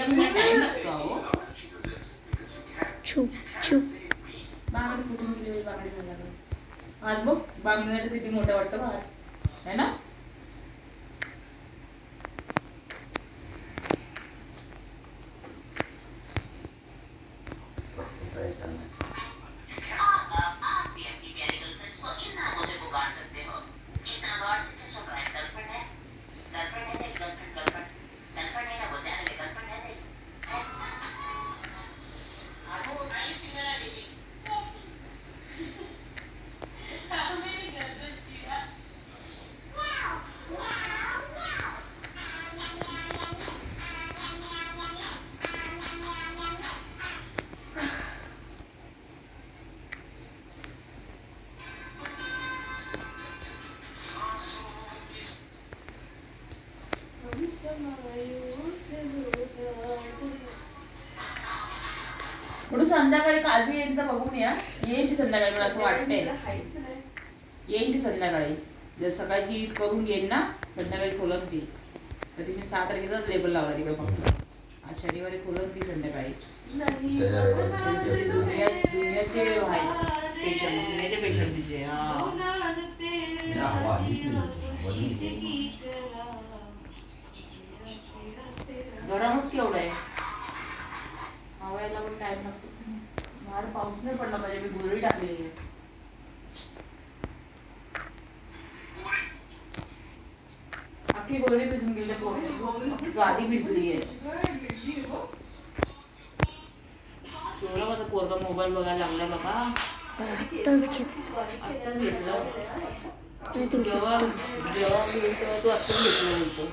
यायला मला टाइम लागतो अहो. छुप छुप बांगडी फुटून गेली बांगडी घालायला लागली. आज बघ बांगडीला किती मोठा वाटतं बघ हात है ना. म्हणून संध्याकाळी काजू येईन तर बघून या. येईन ती संध्याकाळी मला असं वाटतंय. येईन ती संध्याकाळी. जर सकाळची ईद करून येईन ना संध्याकाळी खोलन ती. तर तिने 6 तारखेचाच लेबल लावला तिकडे फक्त. आज शनिवारी खोलन ती संध्याकाळी. दुनियाचे पेशंट दुनियाचे पेशंट तिचे. गरमच केवढं आहे. हवायला पण टाइम लागतो. बाहेर पाऊस नाही पडला पाहिजे. मी गोळी टाकलेली आहे. अख्खी गोळी भिजून गेली. आधी भिजली आहे. तेवढा माझा पोरगा मोबाईल बघायला लागला बाबा. आत्ताच घेतलं जेव्हा बोलतो तू आत्ताच घेतलं बोलतो.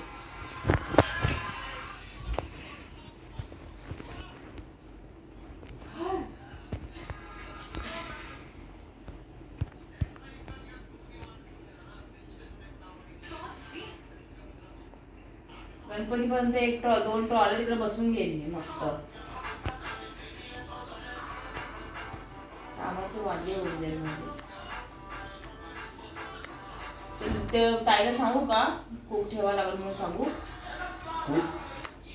गणपतीपर्यंत 1-2 ट्रॉले तिकडे बसून घेईन मी मस्त. कामाची वांगी होऊन जाईल म्हणजे. ते ताईला सांगू का खूप ठेवा लागेल म्हणून सांगू.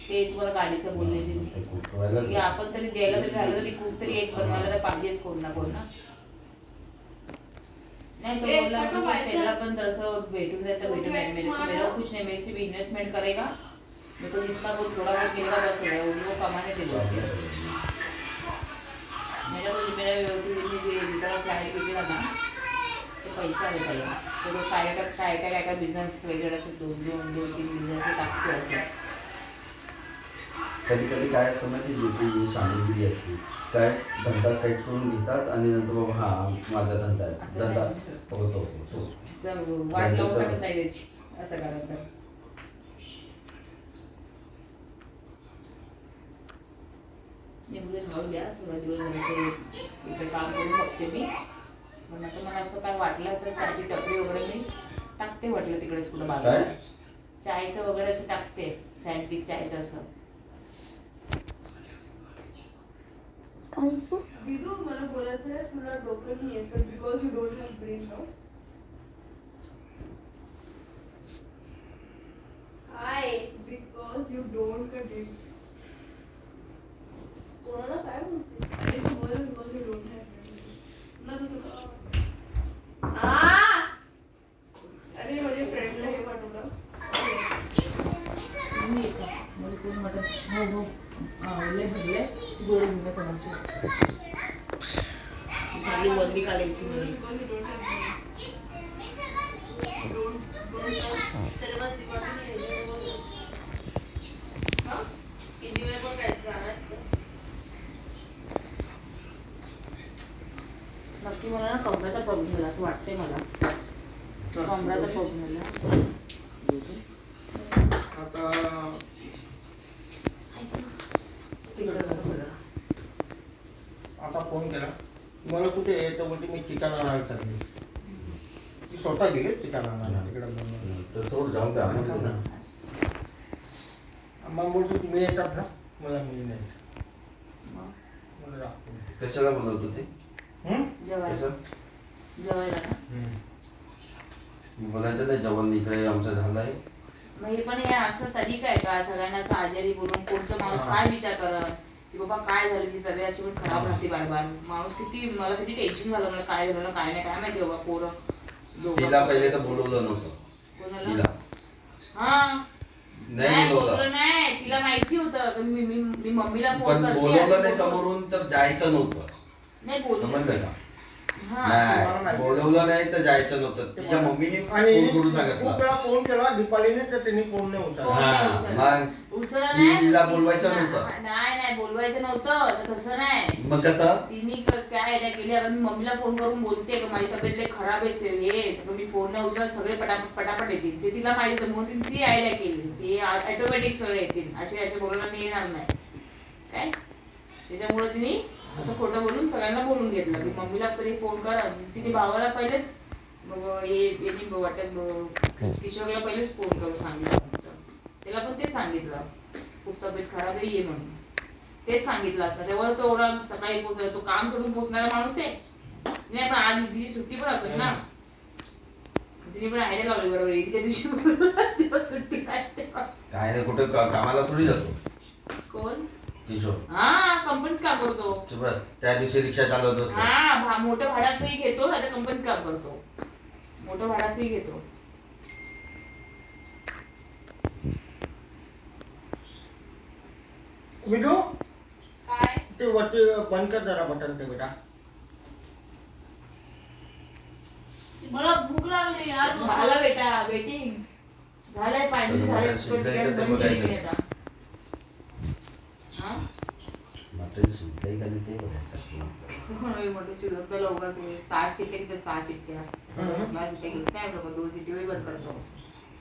ते तुम्हाला गाडीचं बोललेली मी. आपण तरी द्यायला तरी राहिलं तरी खूप तरी एक बनवायला तर पाहिजेच कोण ना कोण ना. नहीं तो बोला पहला अपन 10 भेटून जाता भेटून मेरा कुछ नहीं, मैं सिर्फ इन्वेस्टमेंट करेगा, मैं तो जितना बहुत थोड़ा बहुत मिलेगा बस है, वो कमाने दे दो। मेरा जितना फ्लॅट विकला ना तो पैसा आले त्याला, तो काय बिझनेस वगैरे असे 2-3 बिझनेस टाकतो असं. कधी कधी काय असतं माहिती जी शाळेची असते काय धंदा सेट करून घेतात आणि नंतर बाबा हा माझा धंदा आहे, धंदा होतो वाट लावून टाकत नाही त्याची असं करत तर. एवढे राहू द्या थोडा दिवस इथे काम करून बघते मी. पण आता मला असं काय वाटलं तर चायची टपरी वगैरे मी टाकते, वाटलं तिकडेच कुठं बाजूला चायचं वगैरे असं टाकते, सँडविच चायचं असं. विदू मला बोलायचं आहे, तुला डोकं नाही येत because you don't have brain now. High because you don't cut it. कोणाला काय बोलते because you don't have brain ना तसं का. अरे माझ्या फ्रेंडला हे पाठवलं मी येतो मला कोण वाटत हो हो लय भरले गोळी घेऊन समोरची झाली वल्ली काढायची मी. नक्की मला ना कमराचा प्रॉब्लेम झाला असं वाटतंय मला, कमराचा प्रॉब्लेम झाला आता. आता फोन केला मला कुठे येतो बोलते मी चिकन आणायला चालली, ती स्वतः गेली चिकन आणायला तिकडे. तसं जाऊन द्या मग बोलतो तुम्ही येतात ना, मला मी नाही मला कशाला बनवत होते जेवायला ना बोलायचं नाही जेवण इकडे आमचं झालं आहे मग हे पण हे असं तरीका आहे का सगळ्यांना असं आजारी बोलून कोणचा माणूस काय विचार करत की बाबा काय झालं ती तब्येत अशी पण खराब राहते बार बार माणूस किती मला किती टेन्शन झालं मला काय झालं काय नाही काय माहिती बाबा पोरं दोघं. तिला पहिले तर बोलवलं नव्हतं कोणाला? तिला हा नाही नाही बोलवलं बोललं नाही तिला माहिती होतं पण मी मम्मीला फोन पण करते बोलवलं असं नाही बोलून. समोरून तर जायचं नव्हतं नाही बोललं समजलं का हा नाही बोलवलं नाही तर जायचं नव्हतं तिच्या मम्मीने आणि फोन करून खूप सांगितलं वेळा फोन केला दीपालीने तर त्यांनी फोन नाही फोन उचलला नाही हा, उचलला. मग उचलला नाही तिला ती- बोलवायचं ना- नव्हतं. नाही बोलवायचं नव्हतं तर तसं नाही मग कसं तिने काय आयडिया केली अगं मी मम्मीला फोन करून बोलते का माझी तब्येत लय खराब आहे हे तर मी फोन नाही उचलला सगळे पटापट येतील ते तिला माहिती होतं म्हणून तिने ती आयडिया केली की ऑटोमॅटिक सगळे येतील असे बोलायला मी येणार नाही काय त्याच्यामुळे तिने असं खोटं बोलून सगळ्यांना बोलून घेतलं की मम्मीला तरी फोन कर तिने भावाला पहिलेच यांनी वाटत किशोरला पहिलेच फोन करून सांगितलं त्याला पण तेच सांगितलं खूप तब्येत खराब आहे ये म्हणून तेच सांगितलं असतं तेव्हा तो एवढा सकाळी पोहोचला तो काम सोडून पोहोचणारा माणूस आहे नाही पण आज तिची सुट्टी पण असेल ना तिने पण आयडिया लावली बरोबर इतक्या दिवशी तेव्हा सुट्टी नाही तेव्हा. काय नाही कुठे कामाला थोडी जातो कोण किशोर हा कंपनीत काम करतो बस त्या दिवशी रिक्षा चालवत असतो हा मोठं भाडा फ्री घेतो आता कंपनीत काम करतो मोठं भाडा फ्री घेतो विडू काय ते वरती बंद कर जरा बटन ते बेटा मला भूक लागली यार झालं बेटा वेटिंग झालंय फायनली झालंय शिजलंय का ते बंद केली बघायचं. मी आता. हा? मटण शिजलंय का नाही ते बघायचं असतं. म्हटलं चिरत लवकर ते 6 शिट्ट्या घेतल्या 6 शिट्ट्या 6 शिट्ट्या घेत नाही म्हटलं 2 शिट्टी वही बंद करतो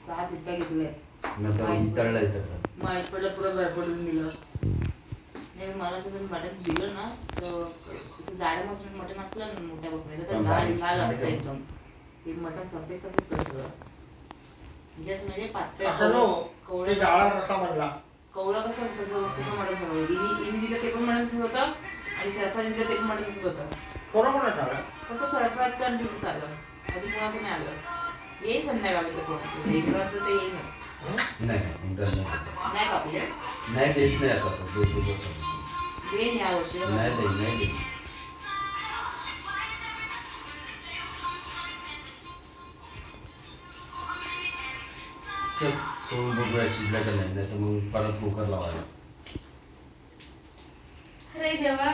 6 शिट्ट्या घेतल्या नंतर तळलंय सगळं माहीत पडलं पुरं गडबडून दिलं नाही मला असं तुम्ही मटण दिलं ना तर असं जाडं मसाला मटण असलं ना मोठ्या बकऱ्याचं तर पण लाल बारीक- लाल बारीक असतं आहे. एकदम ते मटण सफेद सफेद कसं जस्ट म्हणजे पातळ असं नो कवळं ते डाळा कसं- रसा बनला कवळं कसं तसं मटण सगळं इनी दिलं ते पण मटण तसंच होतं आणि सरफराज दिलं ते पण मटण तसंच होतं कोणा झाला फक्त सरफराजचं दिसत आलं अजून कोणाचं नाही आलं येईल संध्याकाळी ते कोणाचं इकडचं ते येईनच नाही इंटरनेट नाही कापले नाही देत नाही आता तो 2 दिवस येईन या वर्षी नाही देत चल करून बघूया शिजला का नाही तर मग परत कुकर लावायला अरे देवा